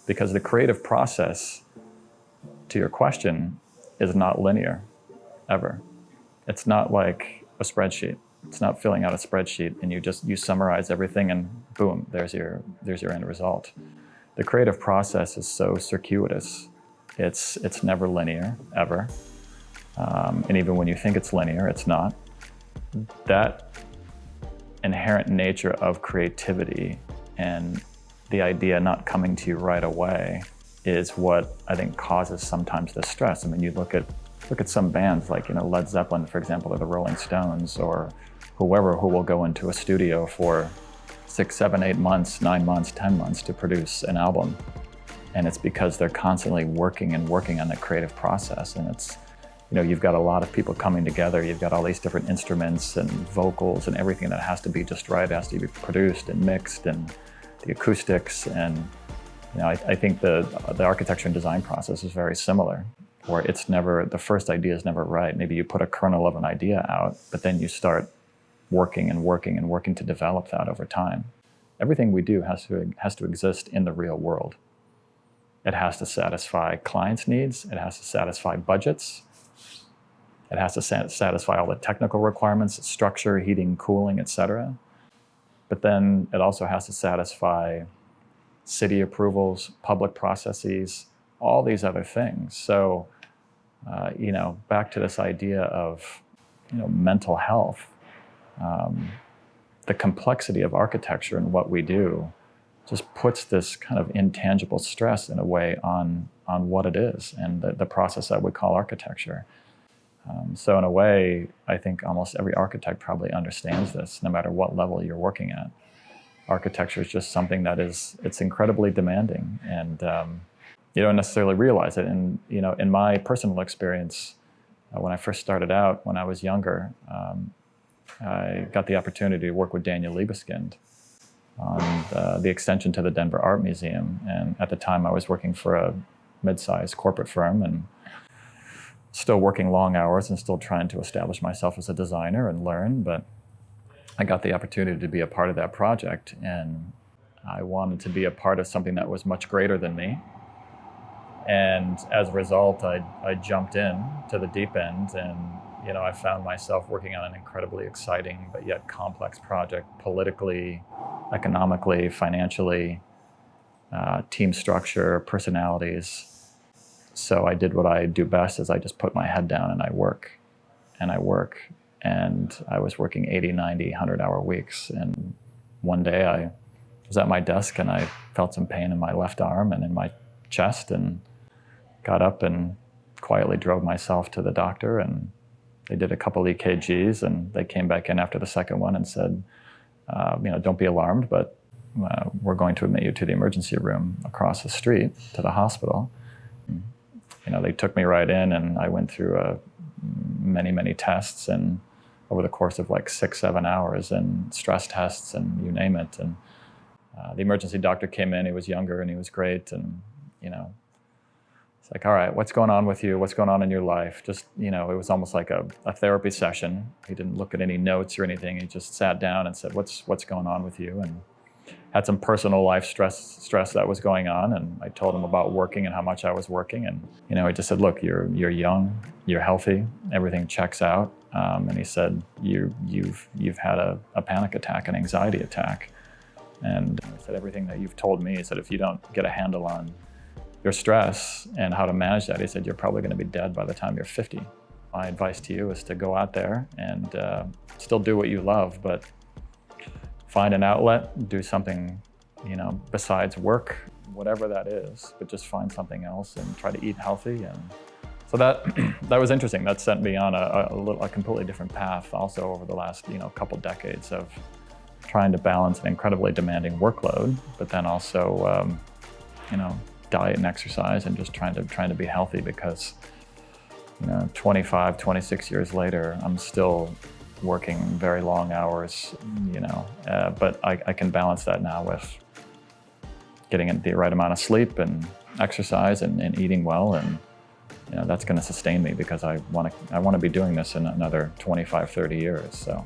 Because the creative process, to your question, is not linear, ever. It's not like a spreadsheet. It's not filling out a spreadsheet and you summarize everything and boom, there's your end result. The creative process is so circuitous. It's never linear, ever. And even when you think it's linear, it's not. That inherent nature of creativity and the idea not coming to you right away is what I think causes sometimes the stress. I mean, you look at some bands like, Led Zeppelin, for example, or the Rolling Stones, or whoever who will go into a studio for 6, 7, 8 months, 9 months, 10 months to produce an album. And it's because they're constantly working on the creative process. And it's, you've got a lot of people coming together. You've got all these different instruments and vocals and everything that has to be just right. It has to be produced and mixed, and the acoustics. And I think the architecture and design process is very similar, where it's never, the first idea is never right. Maybe you put a kernel of an idea out, but then you start working to develop that over time. Everything we do has to exist in the real world. It has to satisfy clients' needs. It has to satisfy budgets. It has to satisfy all the technical requirements, structure, heating, cooling, etc. But then it also has to satisfy city approvals, public processes, all these other things. So, back to this idea of, mental health, the complexity of architecture and what we do just puts this kind of intangible stress in a way on what it is and the process that we call architecture. So in a way, I think almost every architect probably understands this, no matter what level you're working at. Architecture is just something that it's incredibly demanding, and you don't necessarily realize it. And in my personal experience, when I first started out, when I was younger, I got the opportunity to work with Daniel Libeskind on the extension to the Denver Art Museum. And at the time, I was working for a mid-sized corporate firm and still working long hours and still trying to establish myself as a designer and learn. But I got the opportunity to be a part of that project, and I wanted to be a part of something that was much greater than me. And as a result, I jumped in to the deep end, and I found myself working on an incredibly exciting but yet complex project, politically, economically, financially, team structure, personalities. So I did what I do best, is I just put my head down and I work. And I was working 80, 90, 100-hour weeks. And one day I was at my desk and I felt some pain in my left arm and in my chest, and got up and quietly drove myself to the doctor, and they did a couple EKGs, and they came back in after the second one and said, don't be alarmed, but we're going to admit you to the emergency room across the street to the hospital. They took me right in, and I went through many tests, and over the course of like 6-7 hours, and stress tests and you name it. And the emergency doctor came in. He was younger and he was great. And, it's like, all right, what's going on with you? What's going on in your life? Just, it was almost like a therapy session. He didn't look at any notes or anything. He just sat down and said, what's going on with you? And had some personal life stress that was going on. And I told him about working and how much I was working. And, he just said, look, you're young, you're healthy, everything checks out. And he said, you've had a panic attack, an anxiety attack. And he said, everything that you've told me, he said, if you don't get a handle on your stress and how to manage that, he said, you're probably going to be dead by the time you're 50. My advice to you is to go out there and still do what you love, but find an outlet, do something, besides work, whatever that is, but just find something else and try to eat healthy. And so that was interesting. That sent me on a completely different path also over the last, couple decades of trying to balance an incredibly demanding workload, but then also, diet and exercise, and just trying to be healthy, because 25, 26 years later, I'm still working very long hours, but I can balance that now with getting the right amount of sleep and exercise and eating well, and that's going to sustain me, because I want to be doing this in another 25, 30 years. So.